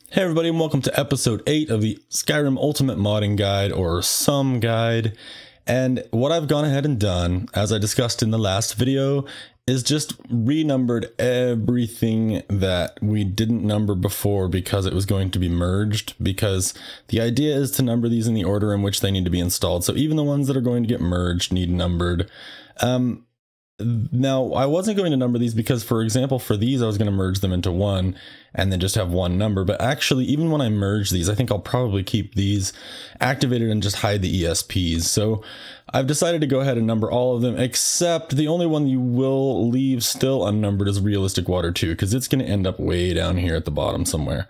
Hey everybody, and welcome to episode 8 of the Skyrim Ultimate Modding Guide, or some guide. And what I've gone ahead and done, as I discussed in the last video, is just renumbered everything that we didn't number before because it was going to be merged, because the idea is to number these in the order in which they need to be installed. So even the ones that are going to get merged need numbered. Now, I wasn't going to number these because, for example, for these, I was going to merge them into one and then just have one number. But actually, even when I merge these, I think I'll probably keep these activated and just hide the ESPs. So I've decided to go ahead and number all of them, except the only one you will leave still unnumbered is Realistic Water 2, because it's going to end up way down here at the bottom somewhere.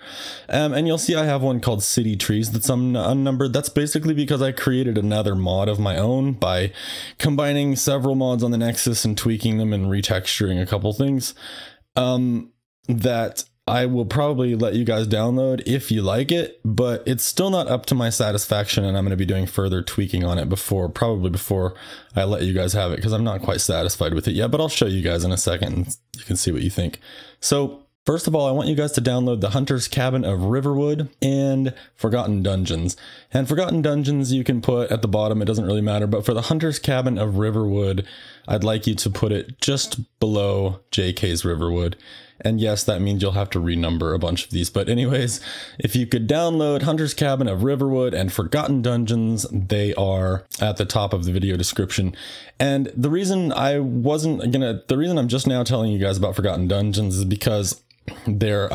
And you'll see I have one called City Trees that's unnumbered. That's basically because I created another mod of my own by combining several mods on the Nexus and tweaking them and retexturing a couple things that I will probably let you guys download if you like it, but it's still not up to my satisfaction, and I'm going to be doing further tweaking on it probably before I let you guys have it, because I'm not quite satisfied with it yet, but I'll show you guys in a second and you can see what you think. So first of all, I want you guys to download the Hunter's Cabin of Riverwood and Forgotten Dungeons. And Forgotten Dungeons you can put at the bottom, it doesn't really matter, but for the Hunter's Cabin of Riverwood, I'd like you to put it just below JK's Riverwood. And yes, that means you'll have to renumber a bunch of these. But anyways, if you could download Hunter's Cabin of Riverwood and Forgotten Dungeons, they are at the top of the video description. And the reason I'm just now telling you guys about Forgotten Dungeons is because there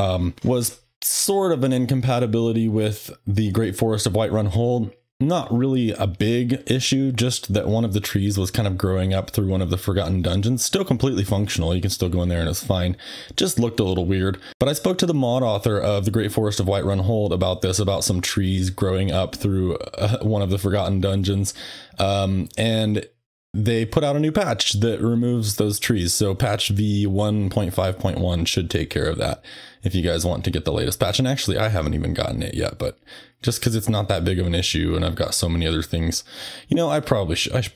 was sort of an incompatibility with the Great Forest of Whiterun Hold. Not really a big issue, just that one of the trees was kind of growing up through one of the Forgotten Dungeons. Still completely functional, you can still go in there and it's fine. Just looked a little weird. But I spoke to the mod author of the Great Forest of Whiterun Hold about this, about some trees growing up through one of the Forgotten Dungeons. And they put out a new patch that removes those trees. So patch V 1.5.1 should take care of that if you guys want to get the latest patch. And actually, I haven't even gotten it yet, but just because it's not that big of an issue and I've got so many other things, you know, I probably should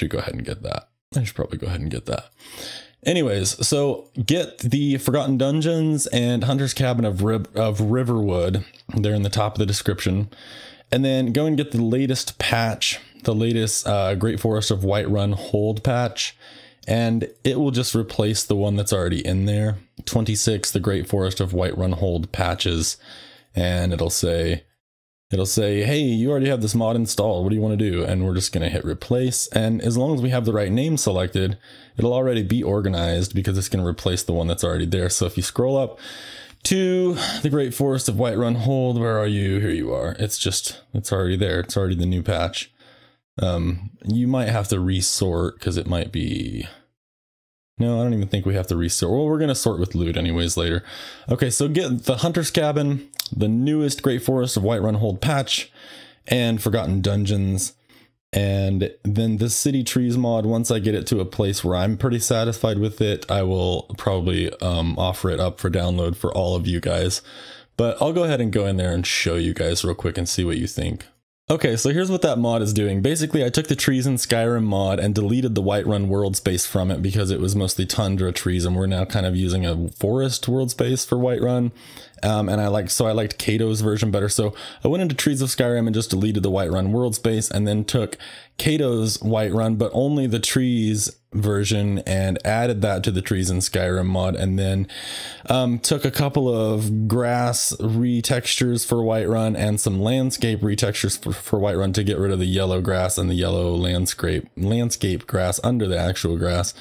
go ahead and get that. I should probably go ahead and get that. Anyways, so get the Forgotten Dungeons and Hunter's Cabin of Riverwood. They're in the top of the description. And then go and get the latest patch, the latest Great Forest of Whiterun Hold patch, and it will just replace the one that's already in there. 26, the Great Forest of Whiterun Hold patches, and it'll say, hey, you already have this mod installed, what do you want to do? And we're just going to hit replace, and as long as we have the right name selected, it'll already be organized because it's going to replace the one that's already there. So if you scroll up to the Great Forest of Whiterun Hold, where are you? Here you are. It's already there. It's already the new patch. You might have to resort because it might be... No, I don't even think we have to resort. Well, we're going to sort with loot anyways later. Okay, so get the Hunter's Cabin, the newest Great Forest of Whiterun Hold patch, and Forgotten Dungeons. And then the City Trees mod, once I get it to a place where I'm pretty satisfied with it, I will probably offer it up for download for all of you guys. But I'll go ahead and go in there and show you guys real quick and see what you think. Okay, so here's what that mod is doing. Basically, I took the Trees in Skyrim mod and deleted the Whiterun world space from it because it was mostly tundra trees, and we're now kind of using a forest world space for Whiterun. And I liked Cato's version better. So I went into Trees of Skyrim and just deleted the Whiterun world space, and then took Cato's Whiterun, but only the trees version, and added that to the Trees in Skyrim mod, and then took a couple of grass retextures for Whiterun and some landscape retextures for Whiterun to get rid of the yellow grass and the yellow landscape grass under the actual grass,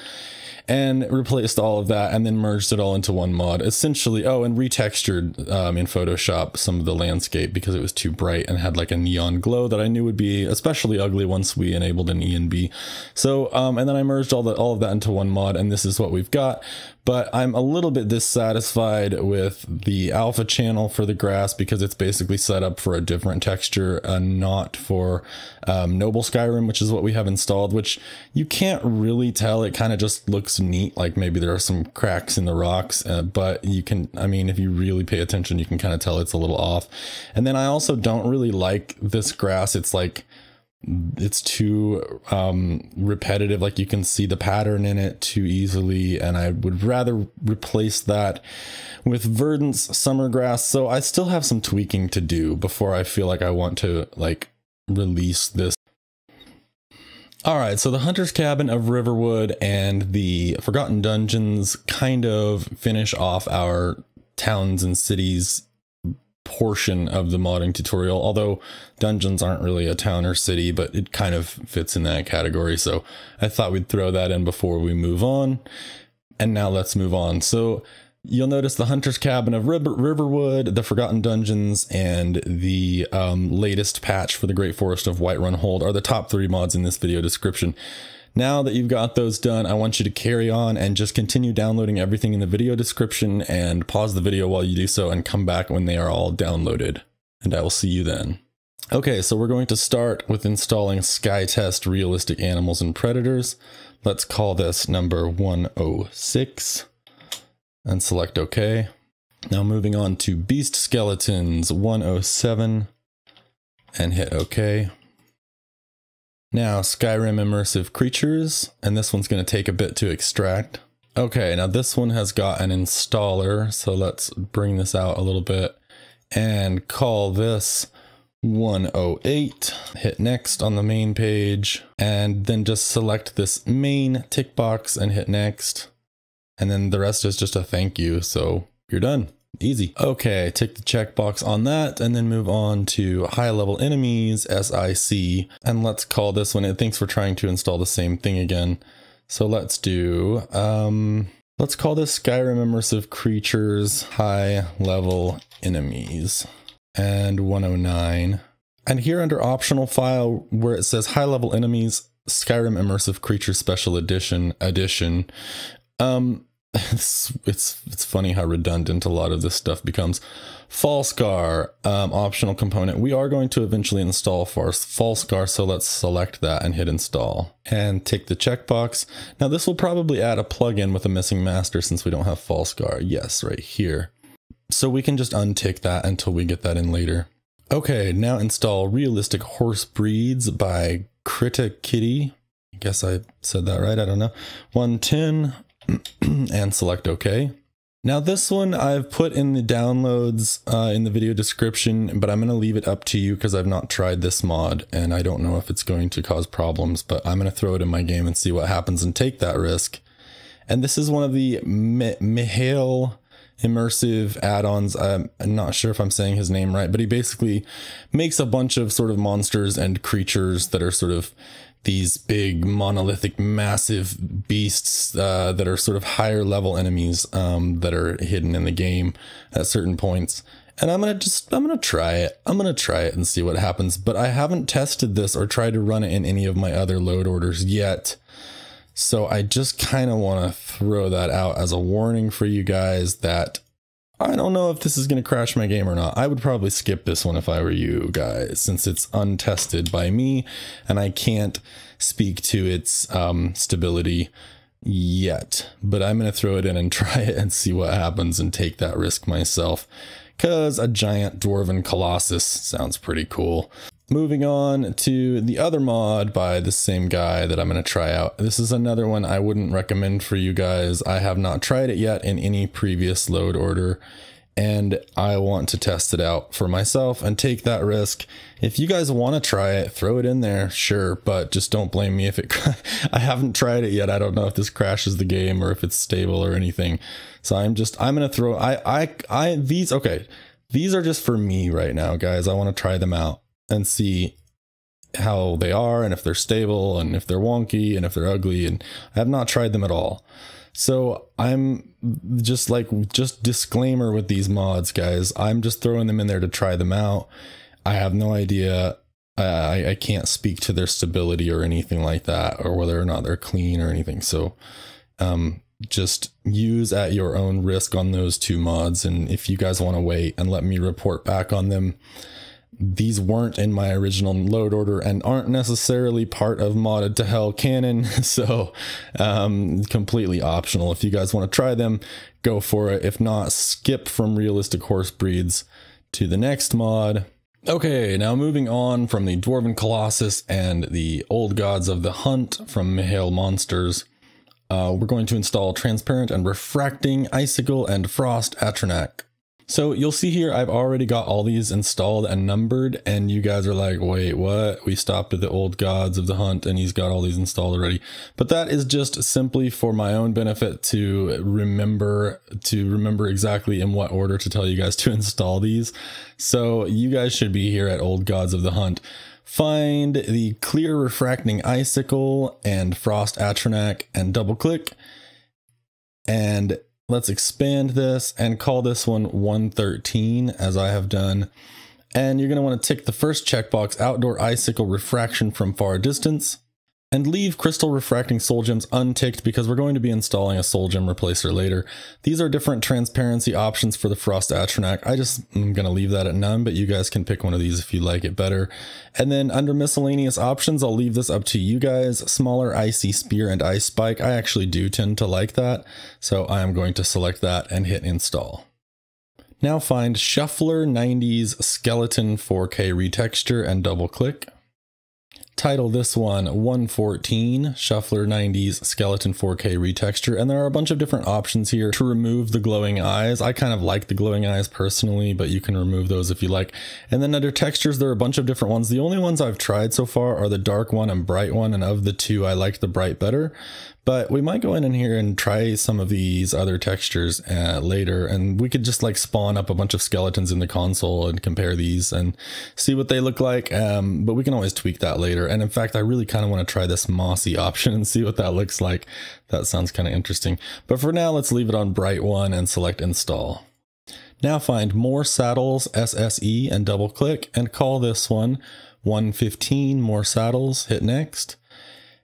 and replaced all of that, and then merged it all into one mod essentially. Oh, and retextured in Photoshop some of the landscape because it was too bright and had like a neon glow that I knew would be especially ugly once we enabled an ENB. So and then I merged all of that into one mod, and this is what we've got. But I'm a little bit dissatisfied with the alpha channel for the grass because it's basically set up for a different texture and not for Noble Skyrim, which is what we have installed, which you can't really tell. It kind of just looks neat, like maybe there are some cracks in the rocks, but you can, I mean, if you really pay attention, you can kind of tell it's a little off. And then I also don't really like this grass. It's like it's too repetitive. Like you can see the pattern in it too easily, and I would rather replace that with Verdant's Summergrass. So I still have some tweaking to do before I feel like I want to like release this. All right, so the Hunter's Cabin of Riverwood and the Forgotten Dungeons kind of finish off our towns and cities portion of the modding tutorial, although dungeons aren't really a town or city, but it kind of fits in that category. So I thought we'd throw that in before we move on. And now let's move on. So you'll notice the Hunter's Cabin of Riverwood, the Forgotten Dungeons, and the latest patch for the Great Forest of Whiterun Hold are the top 3 mods in this video description. Now that you've got those done, I want you to carry on and just continue downloading everything in the video description, and pause the video while you do so and come back when they are all downloaded. And I will see you then. Okay, so we're going to start with installing SkyTEST Realistic Animals and Predators. Let's call this number 106. And select OK. Now moving on to Beast Skeletons 107 and hit OK. Now Skyrim Immersive Creatures, and this one's going to take a bit to extract. Okay, now this one has got an installer, so let's bring this out a little bit and call this 108. Hit next on the main page, and then just select this main tick box and hit next. And then the rest is just a thank you, so you're done. Easy. Okay, tick the checkbox on that, and then move on to high level enemies, SIC, and let's call this one, it thinks we're trying to install the same thing again. So let's do, let's call this Skyrim Immersive Creatures, high level enemies, and 109. And here under optional file where it says high level enemies, Skyrim Immersive Creatures Special Edition, it's funny how redundant a lot of this stuff becomes. Falscar, optional component. We are going to eventually install Falscar, so let's select that and hit install and tick the checkbox. Now this will probably add a plugin with a missing master since we don't have Falscar. Yes, right here. So we can just untick that until we get that in later. Okay, now install Realistic Horse Breeds by Krita Kitty. I guess I said that right, I don't know. 110. And select OK. Now this one I've put in the downloads in the video description, but I'm going to leave it up to you because I've not tried this mod and I don't know if it's going to cause problems, but I'm going to throw it in my game and see what happens and take that risk. And this is one of the Mihail immersive add-ons. I'm not sure if I'm saying his name right, but he basically makes a bunch of sort of monsters and creatures that are sort of these big monolithic massive beasts that are sort of higher level enemies that are hidden in the game at certain points. And I'm gonna try it. I'm gonna try it and see what happens, but I haven't tested this or tried to run it in any of my other load orders yet. So I just kind of want to throw that out as a warning for you guys that I don't know if this is going to crash my game or not. I would probably skip this one if I were you guys, since it's untested by me and I can't speak to its stability yet. But I'm going to throw it in and try it and see what happens and take that risk myself, because a giant Dwarven Colossus sounds pretty cool. Moving on to the other mod by the same guy that I'm going to try out. This is another one I wouldn't recommend for you guys. I have not tried it yet in any previous load order, and I want to test it out for myself and take that risk. If you guys want to try it, throw it in there, sure, but just don't blame me if it I haven't tried it yet. I don't know if this crashes the game or if it's stable or anything. So I'm going to throw these are just for me right now, guys. I want to try them out and see how they are and if they're stable and if they're wonky and if they're ugly, and I have not tried them at all. So I'm just disclaimer with these mods, guys. I'm just throwing them in there to try them out. I have no idea. I can't speak to their stability or anything like that, or whether or not they're clean or anything. So just use at your own risk on those two mods. And if you guys want to wait and let me report back on them, these weren't in my original load order and aren't necessarily part of Modded to Hell canon, so completely optional. If you guys want to try them, go for it. If not, skip from Realistic Horse Breeds to the next mod Okay, now moving on from the Dwarven Colossus and the Old Gods of the Hunt from Mihail Monsters, we're going to install Transparent and Refracting, Icicle, and Frost Atronach. So you'll see here I've already got all these installed and numbered, and you guys are like, wait, what? We stopped at the Old Gods of the Hunt and he's got all these installed already. But that is just simply for my own benefit to remember exactly in what order to tell you guys to install these. So you guys should be here at Old Gods of the Hunt. Find the Clear Refracting Icicle and Frost Atronach and double click, and let's expand this and call this one 113 as I have done. And you're going to want to tick the first checkbox, Outdoor Icicle Refraction from Far Distance, and leave Crystal Refracting Soul Gems unticked because we're going to be installing a Soul Gem Replacer later. These are different transparency options for the Frost Atronach. I'm going to leave that at none, but you guys can pick one of these if you like it better. And then under miscellaneous options, I'll leave this up to you guys. Smaller Icy Spear and Ice Spike. I actually do tend to like that, so I am going to select that and hit install. Now find Shuffler 90s Skeleton 4K Retexture and double click. Title this one 114 Shuffler 90s Skeleton 4K Retexture, and there are a bunch of different options here to remove the glowing eyes. I kind of like the glowing eyes personally, but you can remove those if you like. And then under textures, there are a bunch of different ones. The only ones I've tried so far are the dark one and bright one, and of the two I like the bright better. But we might go in here and try some of these other textures later, and we could just like spawn up a bunch of skeletons in the console and compare these and see what they look like. But we can always tweak that later. And in fact, I really kind of want to try this mossy option and see what that looks like. That sounds kind of interesting. But for now, let's leave it on bright one and select install. Now find More Saddles SSE and double click and call this one 115 More Saddles. Hit next.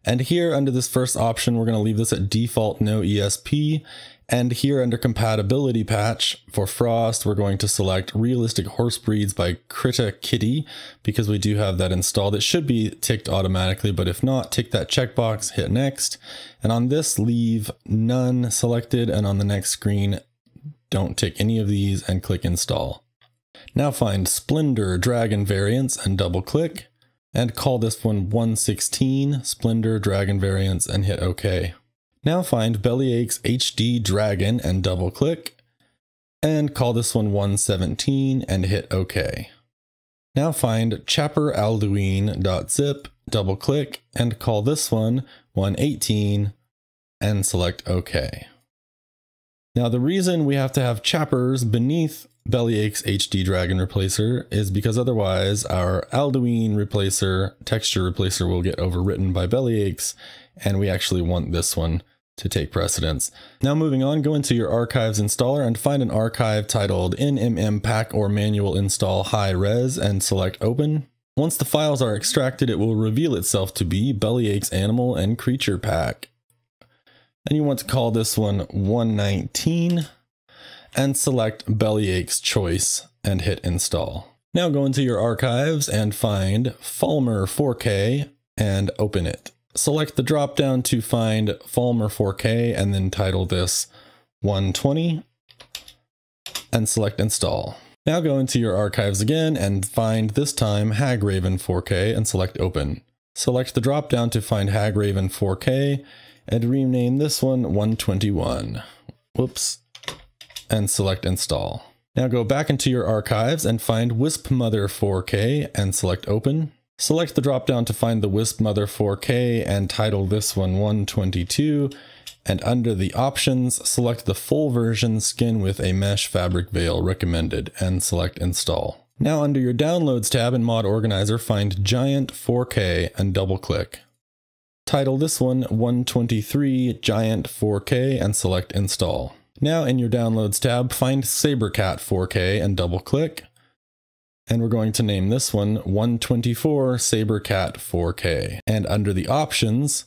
And here under this first option, we're going to leave this at default no ESP. And here under compatibility patch for Frost, we're going to select Realistic Horse Breeds by Krita Kitty because we do have that installed. It should be ticked automatically, but if not, tick that checkbox, hit next. And on this, leave none selected. And on the next screen, don't tick any of these and click install. Now find Splendor Dragon Variants and double click. And call this one 116 Splendor Dragon Variants and hit OK. Now find Bellyaches HD Dragon and double click. And call this one 117 and hit OK. Now find Chapper Alduin.zip, double click, and call this one 118 and select OK. Now the reason we have to have Chappers beneath Bellyaches HD Dragon Replacer is because otherwise our Alduin replacer, texture replacer, will get overwritten by Bellyaches, and we actually want this one to take precedence. Now moving on, go into your archives installer and find an archive titled NMM Pack or Manual Install High Res and select Open. Once the files are extracted, it will reveal itself to be Bellyaches Animal and Creature Pack. And you want to call this one 119. And select Bellyaches Choice and hit install. Now go into your archives and find Falmer 4K and open it. Select the drop down to find Falmer 4K and then title this 120 and select install. Now go into your archives again and find this time Hagraven 4K and select open. Select the drop down to find Hagraven 4K and rename this one 121. Whoops. And select install. Now go back into your archives and find Wispmother 4K and select open. Select the drop down to find the Wispmother 4K and title this one 122. And under the options, select the full version skin with a mesh fabric veil recommended and select install. Now under your downloads tab in mod organizer, find Giant 4K and double click. Title this one 123 Giant 4K and select install. Now in your downloads tab, find Sabercat 4K and double click. And we're going to name this one 124 Sabercat 4K. And under the options,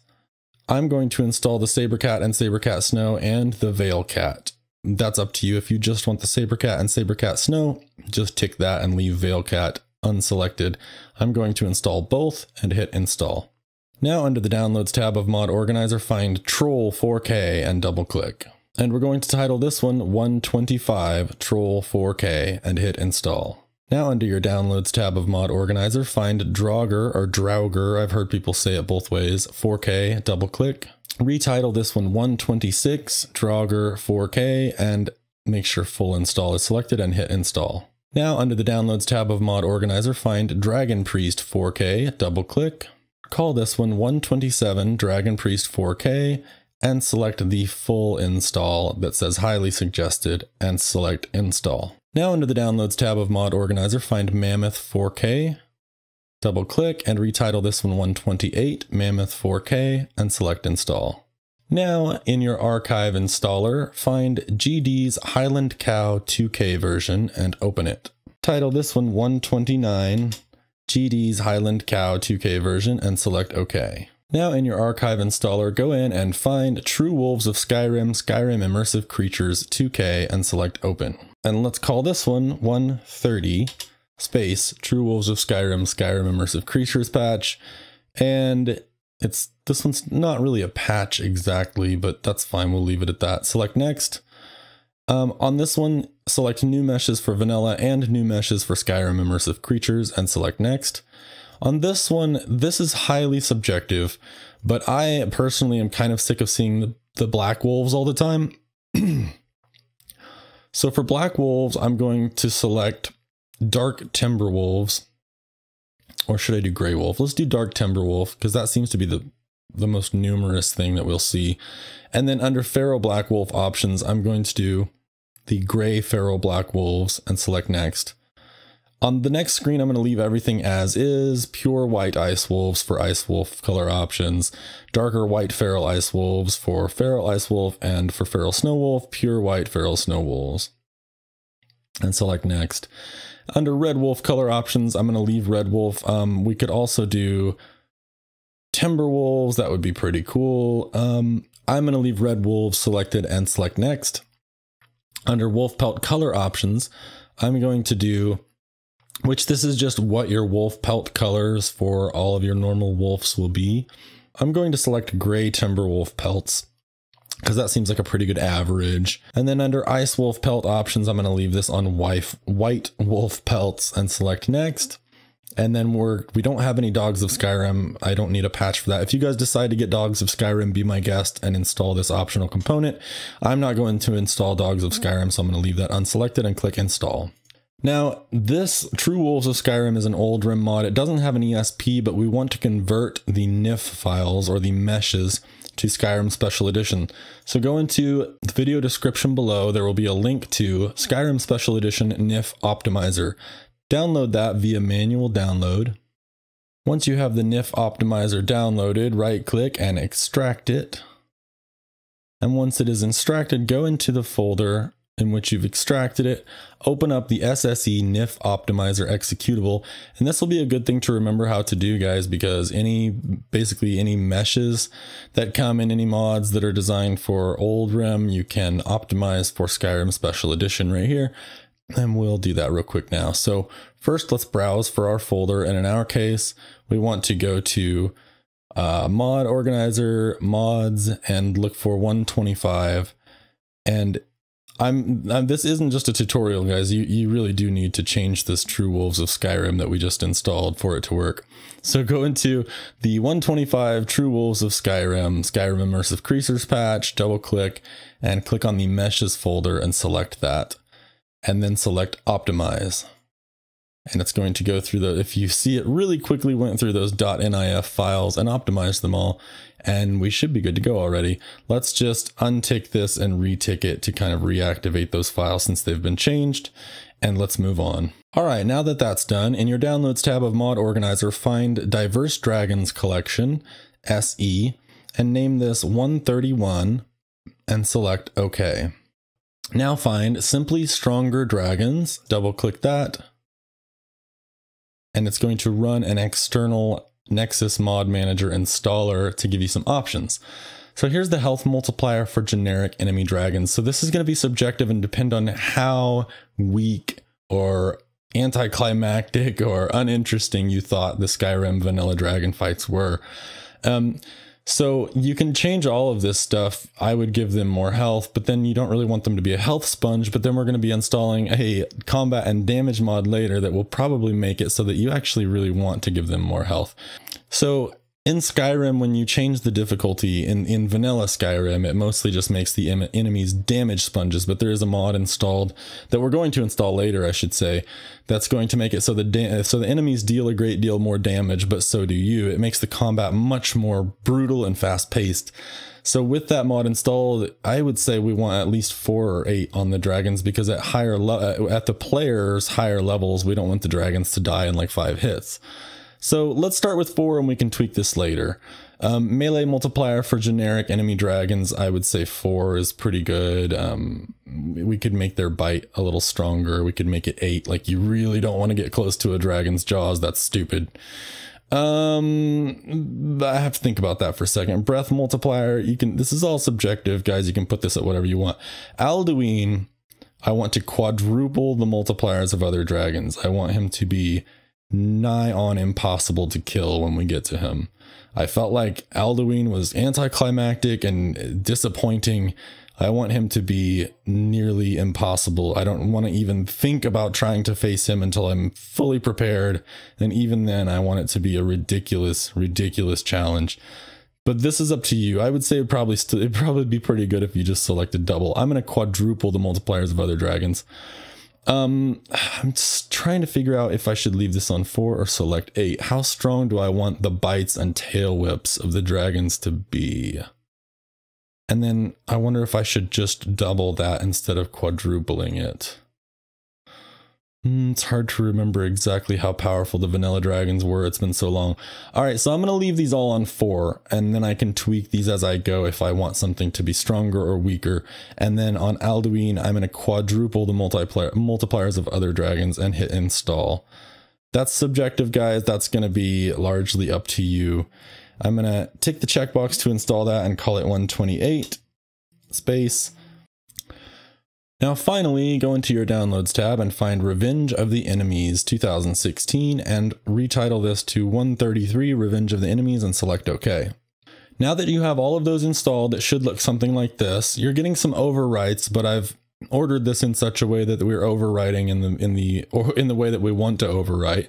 I'm going to install the Sabercat and Sabercat Snow and the Veilcat. That's up to you. If you just want the Sabercat and Sabercat Snow, just tick that and leave Veilcat unselected. I'm going to install both and hit install. Now under the downloads tab of mod organizer, find Troll 4K and double click. And we're going to title this one 125 Troll 4K and hit install. Now under your Downloads tab of Mod Organizer, find Draugr or Draugr, I've heard people say it both ways, 4K, double click. Retitle this one 126, Draugr 4K, and make sure full install is selected and hit install. Now under the Downloads tab of Mod Organizer, find Dragon Priest 4K, double click. Call this one 127 Dragon Priest 4K and select the full install that says highly suggested and select install. Now under the Downloads tab of Mod Organizer, find Mammoth 4K, double click and retitle this one 128 Mammoth 4K and select install. Now in your archive installer, find GD's Highland Cow 2K version and open it. Title this one 129 GD's Highland Cow 2K version and select OK. Now in your archive installer, go in and find True Wolves of Skyrim Immersive Creatures 2K and select open. And let's call this one 130 space True Wolves of Skyrim Immersive Creatures patch. And this one's not really a patch exactly, but that's fine. We'll leave it at that. Select next. On this one, select new meshes for vanilla and new meshes for Skyrim Immersive Creatures and select next. On this one, this is highly subjective, but I personally am kind of sick of seeing the black wolves all the time. So for black wolves, I'm going to select dark timber wolves, or should I do gray wolf? Let's do dark timber wolf because that seems to be the most numerous thing that we'll see. And then under feral black wolf options, I'm going to do the gray feral black wolves and select next. On the next screen, I'm going to leave everything as is. Pure white ice wolves for ice wolf color options, darker white feral ice wolves for feral ice wolf, and for feral snow wolf, pure white feral snow wolves. And select next. Under red wolf color options, I'm going to leave red wolf. We could also do timber wolves. That would be pretty cool. I'm going to leave red wolves selected and select next. Under wolf pelt color options, I'm going to do, which this is just what your wolf pelt colors for all of your normal wolves will be. I'm going to select gray timber wolf pelts because that seems like a pretty good average. And then under ice wolf pelt options, I'm going to leave this on white wolf pelts and select next. And then we don't have any Dogs of Skyrim. I don't need a patch for that. If you guys decide to get Dogs of Skyrim, be my guest and install this optional component. I'm not going to install Dogs of Skyrim, so I'm going to leave that unselected and click install. Now, this True Wolves of Skyrim is an oldrim mod. It doesn't have an ESP, but we want to convert the NIF files or the meshes to Skyrim Special Edition. So go into the video description below. There will be a link to Skyrim Special Edition NIF Optimizer. Download that via manual download. Once you have the NIF Optimizer downloaded, right click and extract it. And once it is extracted, go into the folder in which you've extracted it, open up the SSE NIF Optimizer executable, and this will be a good thing to remember how to do, guys, because basically any meshes that come in any mods that are designed for oldrim, you can optimize for Skyrim Special Edition right here, and we'll do that real quick now. So first, let's browse for our folder, and in our case, we want to go to Mod Organizer, Mods, and look for 125, and this isn't just a tutorial, guys. You really do need to change this True Wolves of Skyrim that we just installed for it to work. So go into the 125 True Wolves of Skyrim Immersive Creatures patch, double click, and click on the Meshes folder and select that. And then select Optimize. And it's going to go through if you see it really quickly went through those .nif files and optimized them all, and we should be good to go already. Let's just untick this and retick it to kind of reactivate those files since they've been changed, and let's move on. All right, now that that's done, in your Downloads tab of Mod Organizer, find Diverse Dragons Collection, SE, and name this 131, and select OK. Now find Simply Stronger Dragons, double click that, and it's going to run an external Nexus Mod Manager installer to give you some options. So here's the health multiplier for generic enemy dragons. So this is going to be subjective and depend on how weak or anticlimactic or uninteresting you thought the Skyrim vanilla dragon fights were. So you can change all of this stuff. I would give them more health, but then you don't really want them to be a health sponge. But then we're going to be installing a combat and damage mod later that will probably make it so that you actually really want to give them more health. So in Skyrim, when you change the difficulty in vanilla Skyrim, it mostly just makes the enemies damage sponges, but there is a mod installed that we're going to install later, I should say, that's going to make it so the enemies deal a great deal more damage, but so do you. It makes the combat much more brutal and fast-paced. So with that mod installed, I would say we want at least 4 or 8 on the dragons, because at the players' higher levels, we don't want the dragons to die in like 5 hits. So let's start with 4 and we can tweak this later. Melee multiplier for generic enemy dragons, I would say 4 is pretty good. We could make their bite a little stronger. We could make it 8. Like, you really don't want to get close to a dragon's jaws. That's stupid. I have to think about that for a second. Breath multiplier, this is all subjective, guys. You can put this at whatever you want. Alduin, I want to quadruple the multipliers of other dragons. I want him to be nigh on impossible to kill when we get to him. I felt like Alduin was anticlimactic and disappointing. I want him to be nearly impossible. I don't want to even think about trying to face him until I'm fully prepared. And even then, I want it to be a ridiculous, ridiculous challenge. But this is up to you. I would say it'd probably be pretty good if you just selected double. I'm going to quadruple the multipliers of other dragons. I'm just trying to figure out if I should leave this on 4 or select 8. How strong do I want the bites and tail whips of the dragons to be? And then I wonder if I should just double that instead of quadrupling it. It's hard to remember exactly how powerful the vanilla dragons were. It's been so long. All right, so I'm going to leave these all on 4, and then I can tweak these as I go if I want something to be stronger or weaker. And then on Alduin, I'm going to quadruple the multipliers of other dragons and hit install. That's subjective, guys. That's going to be largely up to you. I'm going to tick the checkbox to install that and call it 128 space. Now finally, go into your Downloads tab and find Revenge of the Enemies 2016 and retitle this to 133 Revenge of the Enemies and select OK. Now that you have all of those installed, it should look something like this. You're getting some overwrites, but I've ordered this in such a way that we're overwriting in the way that we want to overwrite.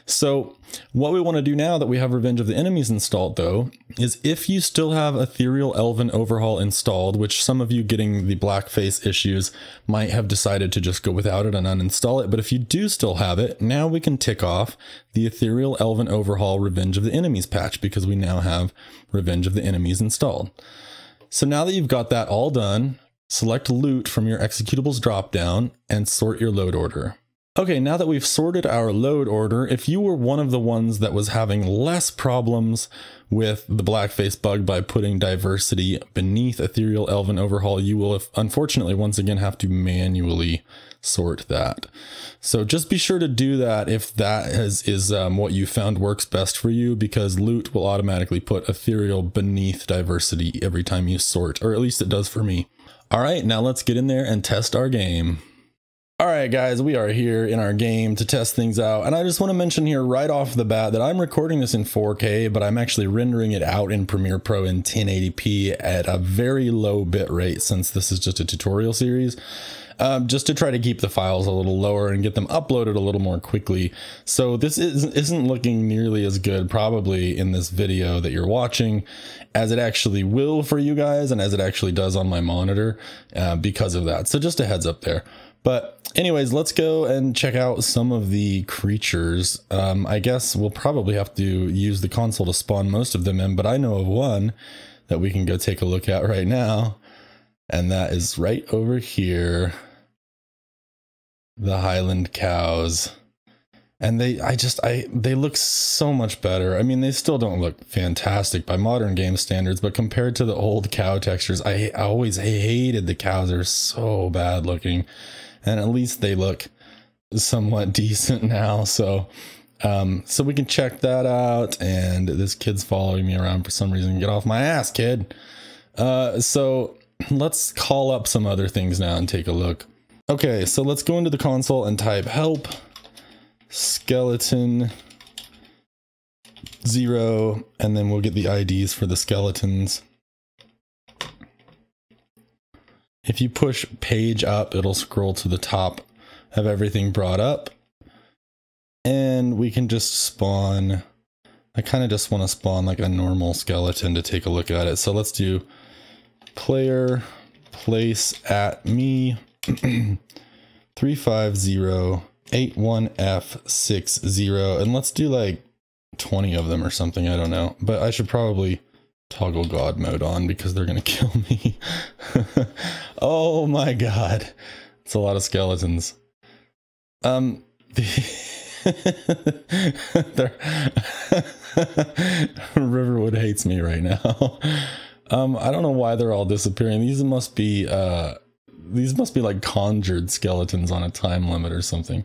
So what we want to do now that we have Revenge of the Enemies installed, though, is if you still have Ethereal Elven Overhaul installed, which some of you getting the blackface issues might have decided to just go without it and uninstall it, but if you do still have it, now we can tick off the Ethereal Elven Overhaul Revenge of the Enemies patch, because we now have Revenge of the Enemies installed. So now that you've got that all done, select Loot from your Executables dropdown and sort your load order. Okay, now that we've sorted our load order, if you were one of the ones that was having less problems with the blackface bug by putting diversity beneath Ethereal Elven Overhaul, you will unfortunately once again have to manually sort that. So just be sure to do that if that is what you found works best for you, because Loot will automatically put Ethereal beneath diversity every time you sort, or at least it does for me. All right, now let's get in there and test our game. All right, guys, we are here in our game to test things out. And I just want to mention here right off the bat that I'm recording this in 4K, but I'm actually rendering it out in Premiere Pro in 1080p at a very low bit rate, since this is just a tutorial series, just to try to keep the files a little lower and get them uploaded a little more quickly. So this isn't looking nearly as good probably in this video that you're watching as it actually will for you guys, and as it actually does on my monitor because of that. So just a heads up there. But anyways, let's go and check out some of the creatures. I guess we'll probably have to use the console to spawn most of them in, but I know of one that we can go take a look at right now. And that is right over here. The Highland cows. And they look so much better. I mean, they still don't look fantastic by modern game standards, but compared to the old cow textures, I always hated the cows. They're so bad looking. And at least they look somewhat decent now. So we can check that out. And this kid's following me around for some reason. Get off my ass, kid. So let's call up some other things now and take a look. Okay, so let's go into the console and type help skeleton 0, and then we'll get the IDs for the skeletons. If you push page up, it'll scroll to the top, have everything brought up, and we can just spawn. I kind of just want to spawn like a normal skeleton to take a look at it. So let's do player place at me 35081F60, and let's do like 20 of them or something. I don't know, but I should probably toggle God mode on because they're gonna kill me. Oh my god, it's a lot of skeletons. Riverwood hates me right now. I don't know why they're all disappearing. These must be like conjured skeletons on a time limit or something.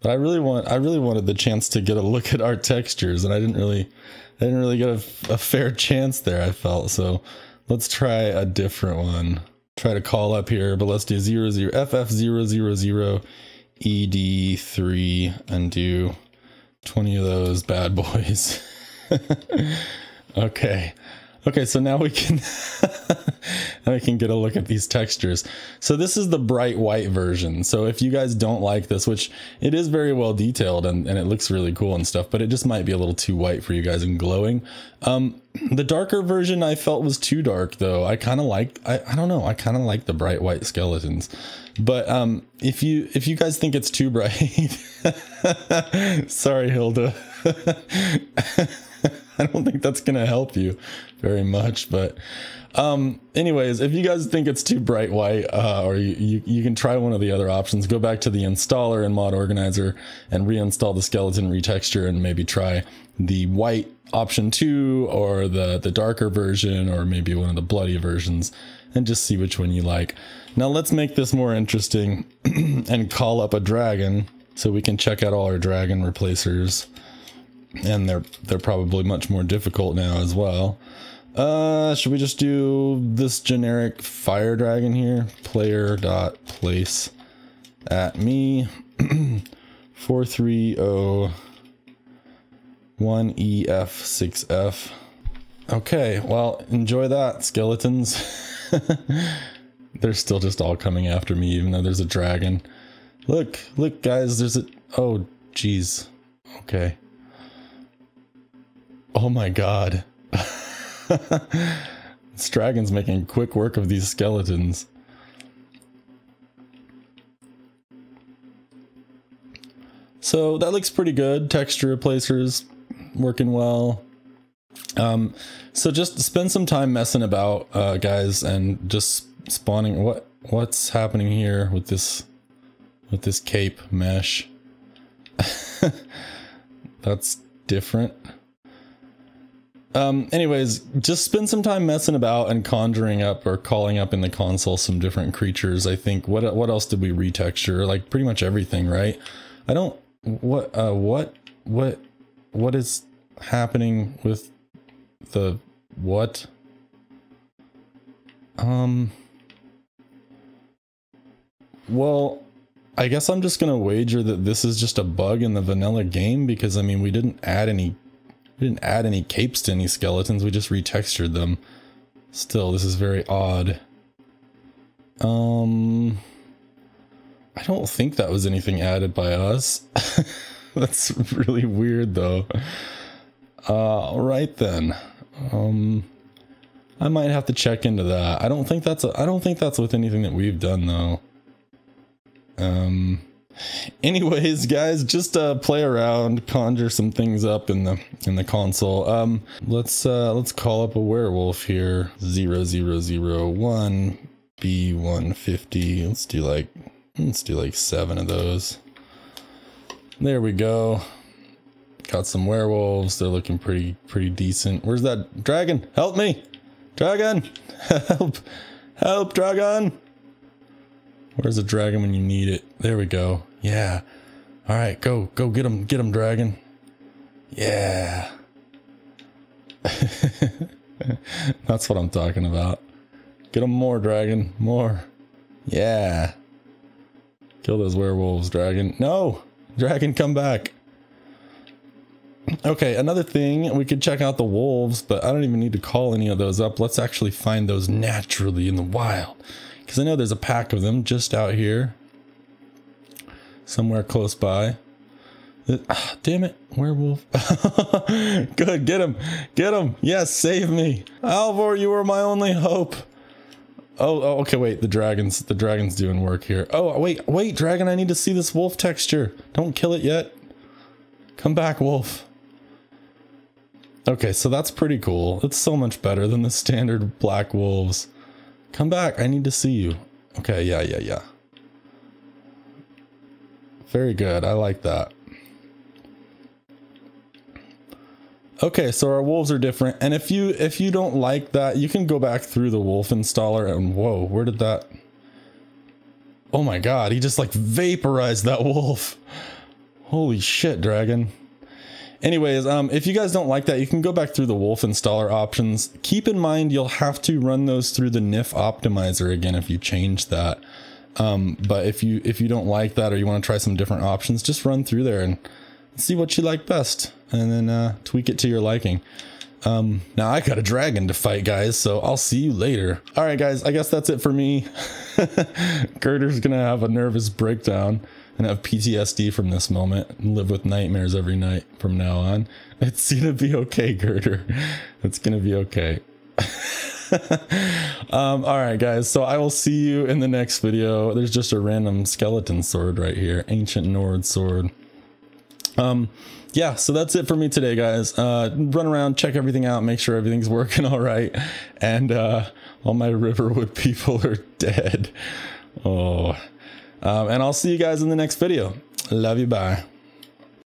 But I really wanted the chance to get a look at our textures, and I didn't really get a fair chance there, I felt. So let's try a different one. Try to call up here, but let's do FF000 ED3 and do 20 of those bad boys. Okay, so now we can get a look at these textures. So this is the bright white version. So if you guys don't like this, which it is very well detailed and it looks really cool and stuff, but it just might be a little too white for you guys and glowing. The darker version I felt was too dark though. I kind of like, I don't know, I kind of like the bright white skeletons. But if you guys think it's too bright, sorry Hilda. I don't think that's gonna help you very much, but anyways, if you guys think it's too bright white, or you can try one of the other options. Go back to the installer in Mod Organizer and reinstall the skeleton retexture, and maybe try the white option 2 or the darker version, or maybe one of the bloody versions, and just see which one you like. Now let's make this more interesting and call up a dragon so we can check out all our dragon replacers. And they're probably much more difficult now as well. Should we just do this generic fire dragon here? Player.place at me 4301EF6F. Okay, well, enjoy that, skeletons. They're still just all coming after me, even though there's a dragon. Look, guys, there's a... Oh, jeez. Okay. Oh my god. This dragon's making quick work of these skeletons. So that looks pretty good. Texture replacers working well. So just spend some time messing about, guys, and just spawning. What's happening here with this cape mesh? That's different. Anyways, just spend some time messing about and conjuring up or calling up in the console some different creatures. I think, what else did we retexture? Like pretty much everything, right? I don't, what is happening with the, what? Well, I guess I'm just gonna wager that this is just a bug in the vanilla game, because I mean, we didn't add any capes to any skeletons, we just retextured them. Still, this is very odd. I don't think that was anything added by us. That's really weird though. Alright then. I might have to check into that. I don't think that's with anything that we've done though. Anyways, guys, just play around, conjure some things up in the console. Let's call up a werewolf here. 0001 B150. Let's do like 7 of those. There we go. Got some werewolves. They're looking pretty decent. Where's that dragon? Help me, dragon! Help, dragon! Where's the dragon when you need it? There we go. Yeah. All right, go get him, dragon. Yeah. That's what I'm talking about. Get him more, dragon, more. Yeah. Kill those werewolves, dragon. No, dragon, come back. Okay, another thing, we could check out the wolves, but I don't even need to call any of those up. Let's actually find those naturally in the wild, because I know there's a pack of them just out here somewhere close by. Damn it, werewolf. Good, get him, get him. Yes, save me. Alvor, you were my only hope. Oh, okay, wait, the dragon's doing work here. Oh, wait, dragon, I need to see this wolf texture. Don't kill it yet. Come back, wolf. Okay, so that's pretty cool. It's so much better than the standard black wolves. Come back, I need to see you. Okay, yeah. Very good, I like that. Okay, so our wolves are different, and if you don't like that, you can go back through the wolf installer and whoa, where did that? Oh my god, he just like vaporized that wolf. Holy shit, dragon. Anyways, if you guys don't like that, you can go back through the wolf installer options. Keep in mind you'll have to run those through the NIF optimizer again if you change that. But if you don't like that or you want to try some different options, just run through there and see what you like best, and then tweak it to your liking. Now I got a dragon to fight, guys, so I'll see you later. All right, guys, I guess that's it for me. Girder's gonna have a nervous breakdown and have PTSD from this moment and live with nightmares every night from now on. It's gonna be okay, Girder. It's gonna be okay. All right, guys, so I will see you in the next video. There's just a random skeleton sword right here, ancient Nord sword. Yeah, so that's it for me today, guys. Run around, check everything out, make sure everything's working all right, and all my Riverwood people are dead. Oh, and I'll see you guys in the next video. Love you, bye.